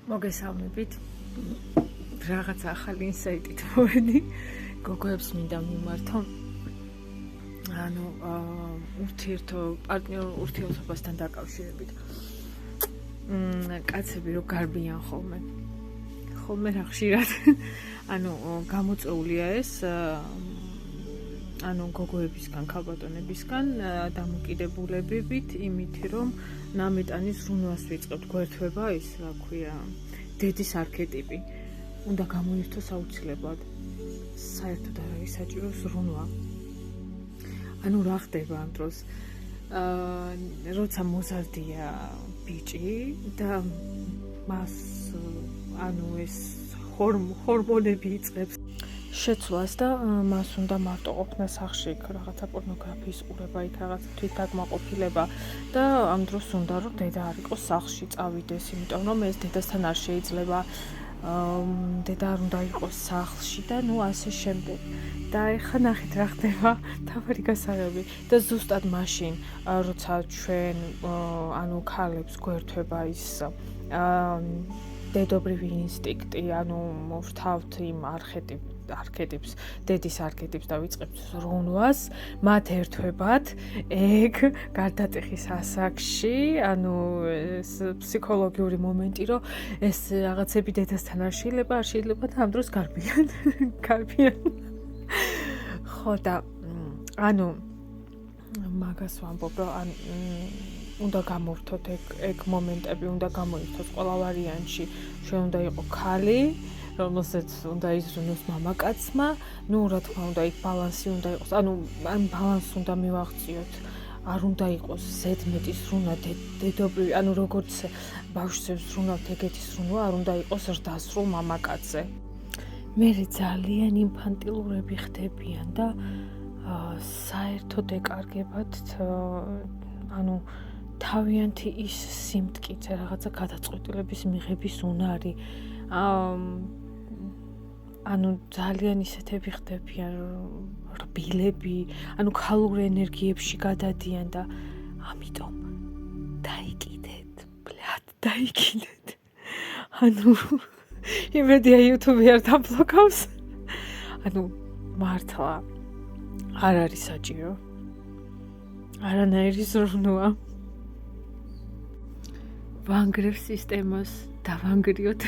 მოგესალმებით. რაღაც ახალი ინსაიტით მოვედი. გოგოებს მინდა მიმართო. პარტნიორულ ურთიერთობასთან დაკავშირებით. კაცები რო გარბიან ხოლმე. ხოლმე რა ხშირად. გამოწეულია ეს გოგოებისგან, ქალბატონებისგან დამოკიდებულებებით, იმით რომ ნამეტანის ზრუნვას ვიწყებთ გვერდთვება ის, რა ქვია, დედის არქეტიპი. უნდა გამოირთოს აუცილებლად. საერთოდ არ არის საჭირო ზრუნვა. რა ხდება ამ დროს? როცა მოზარდია ბიჭი და მას ეს ჰორმონები იწყებს შეცვლას და მას უნდა მარტო ყოფნა სახლში, რაღაცა პორნოგრაფიის ყურება, იქ რაღაც თვითდაკმაყოფილება და ამ დროს უნდა რომ დედა არ იყოს სახლში, წავიდეს, იმიტომ რომ ეს დედასთან არ შეიძლება. დედა არ უნდა იყოს სახლში და ასე შემდეგ. და ეხლა ნახეთ რა ხდება, თავარი გასაღები და ზუსტად მაშინ, როცა ჩვენ ქალებს გვერდთვება ის დედობრივი ინსტინქტი, ვრთავთ იმ არქეტიპს, დედის არქეტიპს და ვიწყებთ ზრუნვას, მათ ერთვებათ ეგ გარდატეხის ასაკში, ეს ფსიქოლოგიური მომენტი, რომ ეს რაღაცები დედასთან არ შეიძლება და ამ დროს გარბიან. ხო და მაგას ვამბობ, რომ უნდა გამოვთოთ ეგ მომენტები, უნდა გამოირთოს ყველა ვარიანტში. ჩვენ უნდა იყოს ქალი, რომელსაც უნდა იზრუნოს მამაკაცმა, რა თქმა უნდა, იქ ბალანსი უნდა იყოს. ამ ბალანსს უნდა მივაღწიოთ. არ უნდა იყოს ზედმეტი ზრუნვა, დედობრივი, როგორც ბავშვებს ზრუნავთ, ეგეთი ზრუნვა არ უნდა იყოს ზრდასრულ მამაკაცზე. მე ძალიან ინფანტილურები ხდებიან და საერთოდ ეკარგებათ თავიანთი ის სიმტკიცე, რაღაცა გადაწყვეტილების მიღების უნარი. ძალიან ისეთები ხდებიან, რბილები, ქალურ ენერგიებში გადადიან და ამიტომ დაიკიდეთ. იმედია YouTube არ დაბლოკავს. მართლა არ არის საჭირო. არანაირი ზრუნვა. ვანგრევ სისტემას დავანგრიოთ.